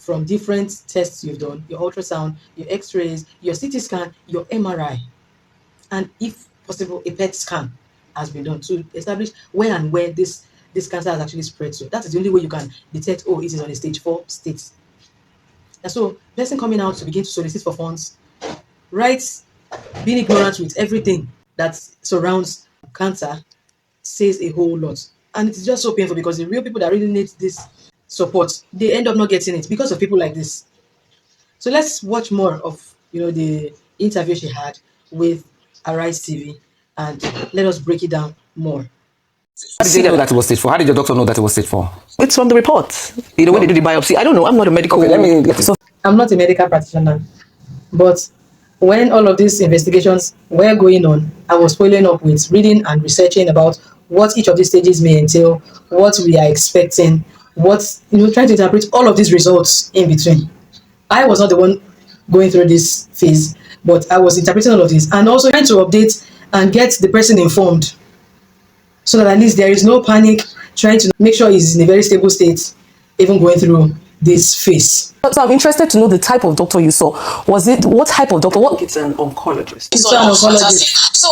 from different tests you've done, your ultrasound, your x-rays, your CT scan, your MRI, and if possible, a PET scan has been done to establish when and where this cancer has actually spread to. That is the only way you can detect, oh, it is on a stage 4 state. And so, person coming out to begin to solicit for funds, right, being ignorant with everything that surrounds cancer says a whole lot. And it's just so painful because the real people that really need this support, they end up not getting it because of people like this. So let's watch more of the interview she had with Arise TV and let us break it down more. How did you know that it was stage 4? How did your doctor know that it was stage 4? It's from the report. When they do the biopsy. I don't know. I'm not a medical. Okay, let me get it. So I'm not a medical practitioner, but when all of these investigations were going on, I was following up with reading and researching about what each of these stages may entail, what we are expecting, trying to interpret all of these results in between. I was not the one going through this phase, but I was interpreting all of this and also trying to update and get the person informed so that at least there is no panic, trying to make sure he's in a very stable state, even going through this phase. So I'm interested to know the type of doctor you saw. What type of doctor? It's an oncologist. It's an oncologist. So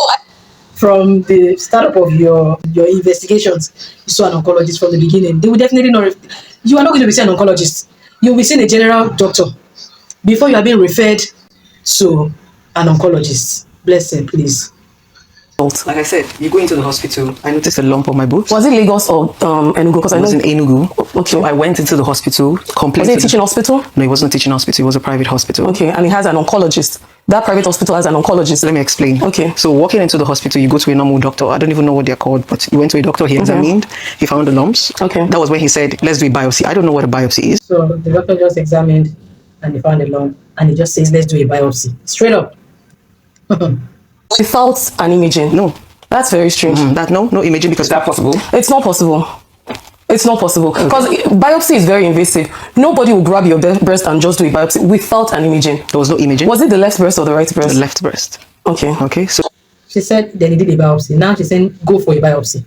from the startup of your investigations, you saw an oncologist from the beginning. They will definitely know. You are not going to be seeing an oncologist. You will be seeing a general doctor before you are being referred to an oncologist. Bless him, please. Like I said, you go into the hospital. I noticed a lump on my boobs. Was it Lagos or Enugu? Because I was in Enugu. Okay. So I went into the hospital. Was it a teaching hospital? No, it wasn't a teaching hospital. It was a private hospital. Okay, and it has an oncologist. That private hospital has an oncologist. Let me explain. Okay. So walking into the hospital, you go to a normal doctor. I don't even know what they're called, but you went to a doctor. He examined. He found the lumps. Okay. That was when he said, "Let's do a biopsy." I don't know what a biopsy is. So the doctor just examined, and he found a lump, and he just says, "Let's do a biopsy." Straight up. Without an imaging? No. That's very strange. No imaging, because Is that possible? It's not possible. It's not possible because biopsy is very invasive. Nobody will grab your breast and just do a biopsy without an imaging. There was no imaging. Was it the left breast or the right breast? The left breast. Okay. Okay. So she said then he did a biopsy. Now she's saying go for a biopsy.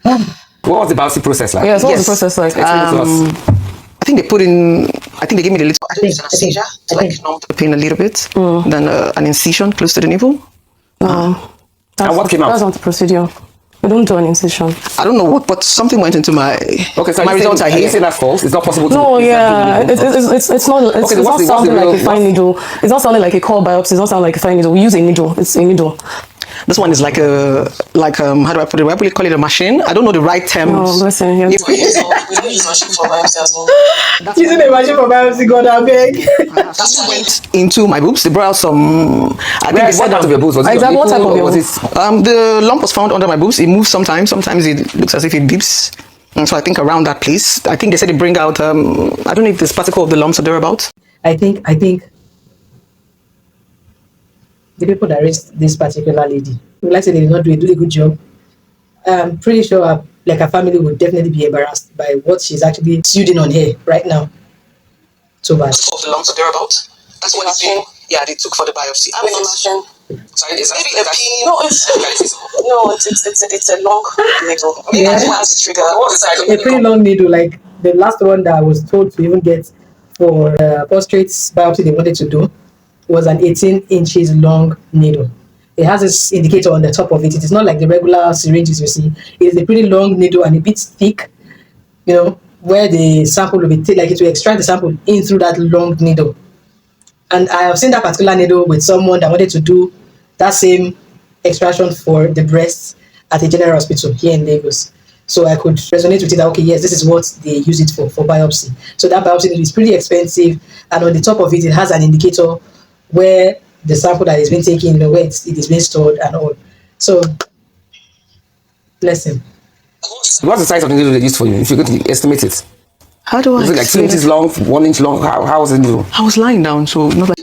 What was the biopsy process like? Yes, what was the process like? I think they put in. I think they gave me the little anesthesia to numb the pain a little bit. Then an incision close to the nipple. And what came out? That's not the procedure. We don't do an incision. I don't know what, but something went into my. Okay, so my results are you here. saying that's false? It's not possible to. No, yeah, it's not. It's not sounding like a fine needle. It's not sounding like a core biopsy. It's not sounding like a fine needle. We use a needle. It's a needle. This one is like how do I put it? Why would you call it a machine? I don't know the right terms. Oh, listen, yeah. Using a machine for biopsy, God, I beg. Went into my boobs. They brought out some. I think they said what part of your boobs? Was it Exactly, what type of your boobs? The lump was found under my boobs. It moves sometimes. Sometimes it looks as if it dips. And so I think around that place. I think they said they bring out. I don't know if this particle of the lumps are thereabouts. I think the people that raised this particular lady, would like to say they did not do a really good job. I'm pretty sure her family would definitely be embarrassed by what she's actually pseudoing on her right now. So bad. Of the lumps are thereabouts. That's what it's saying. Yeah, they took for the biopsy. Sorry, is maybe a pin. No, it's a long needle. Yeah. A pretty long needle, like the last one that I was told to even get for prostate biopsy they wanted to do was an 18 inches long needle. It has this indicator on the top of it. It is not like the regular syringes you see. It is a pretty long needle and a bit thick, where the sample will be like it will extract the sample in through that long needle. And I have seen that particular needle with someone that wanted to do that same extraction for the breast at a general hospital here in Lagos. So I could resonate with it that, okay, yes, this is what they use it for biopsy. So that biopsy needle is pretty expensive. And on the top of it, it has an indicator where the sample that is being taken, where it is being stored and all. So, bless him. What's the size of the needle they used for you? If you could estimate it. How do I? Was it like 2 inches long, 1 inch long? How was the needle? I was lying down, so not like.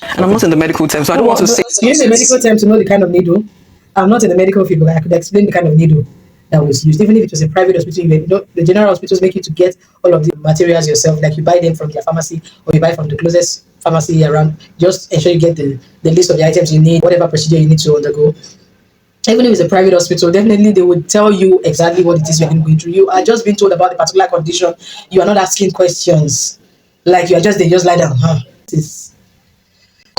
And I'm not in the medical term, so I don't want to say. You need a medical term to know the kind of needle. I'm not in the medical field, but I could explain the kind of needle that was used. Even if it was a private hospital, the general hospitals make you to get all of the materials yourself, like you buy them from their pharmacy or you buy from the closest pharmacy around. Just ensure you get the list of the items you need, whatever procedure you need to undergo. Even if it's a private hospital, definitely they would tell you exactly what it is you're going through. You are just being told about the particular condition. You are not asking questions. Like you are just, they just lie down. Huh? It's,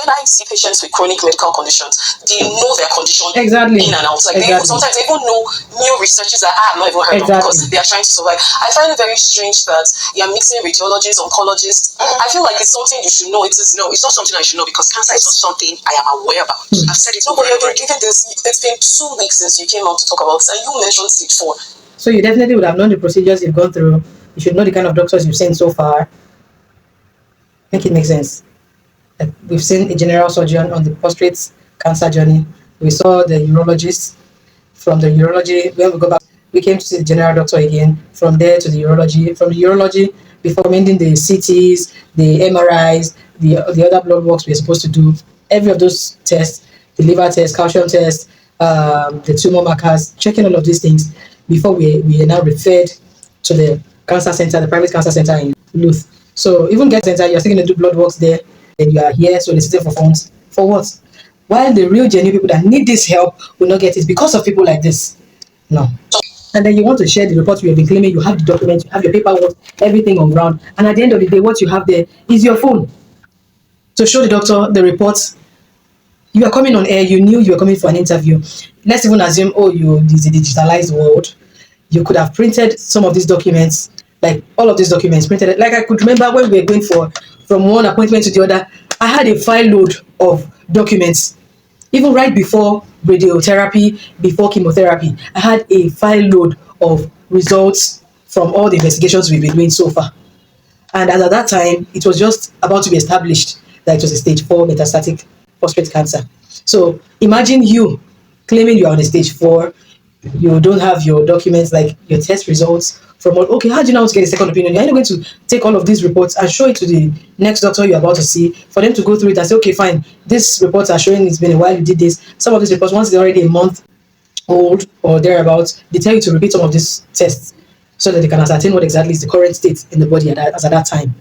when I see patients with chronic medical conditions, they know their condition exactly. in and out. Like Exactly. sometimes they even know new researches that I have not even heard of because they are trying to survive. I find it very strange that you're mixing radiologists, oncologists. I feel like it's something you should know. It's not something I should know because cancer is not something I am aware about. I've said it. Nobody have been given this. It's been 2 weeks since you came out to talk about this, and you mentioned stage 4. So you definitely would have known the procedures you've gone through. You should know the kind of doctors you've seen so far. Make it make sense. We've seen a general surgeon on the prostate cancer journey. We saw the urologist. From the urology, when we go back, we came to see the general doctor again. From there to the urology. From the urology, before ending the CTs, the MRIs, the other blood works we're supposed to do. Every of those tests, the liver test, calcium test, the tumor markers, checking all of these things before we are now referred to the cancer center, the private cancer center in Luth. So even get center, you're still going to do blood works there, and you are here soliciting for funds. For what? While the real genuine people that need this help will not get it because of people like this. No. And then you want to share the report you have been claiming, you have the documents, you have your paperwork, everything on ground. And at the end of the day, what you have there is your phone to show the doctor the reports. You are coming on air, you knew you were coming for an interview. Let's even assume, oh, this is a digitalized world. You could have printed some of these documents, like all of these documents printed. Like I could remember when we were going from one appointment to the other, I had a file load of documents. Even right before radiotherapy, before chemotherapy, I had a file load of results from all the investigations we've been doing so far. And as at that time, it was just about to be established that it was a stage 4 metastatic prostate cancer. So imagine you claiming you are on a stage 4, you don't have your documents like your test results from what, okay, how do you know how to get a second opinion? You're going to take all of these reports and show it to the next doctor you're about to see for them to go through it and say, okay, fine, these reports are showing it's been a while you did this. Some of these reports, once they're already a month old or thereabouts, they tell you to repeat some of these tests so that they can ascertain what exactly is the current state in the body as at that time.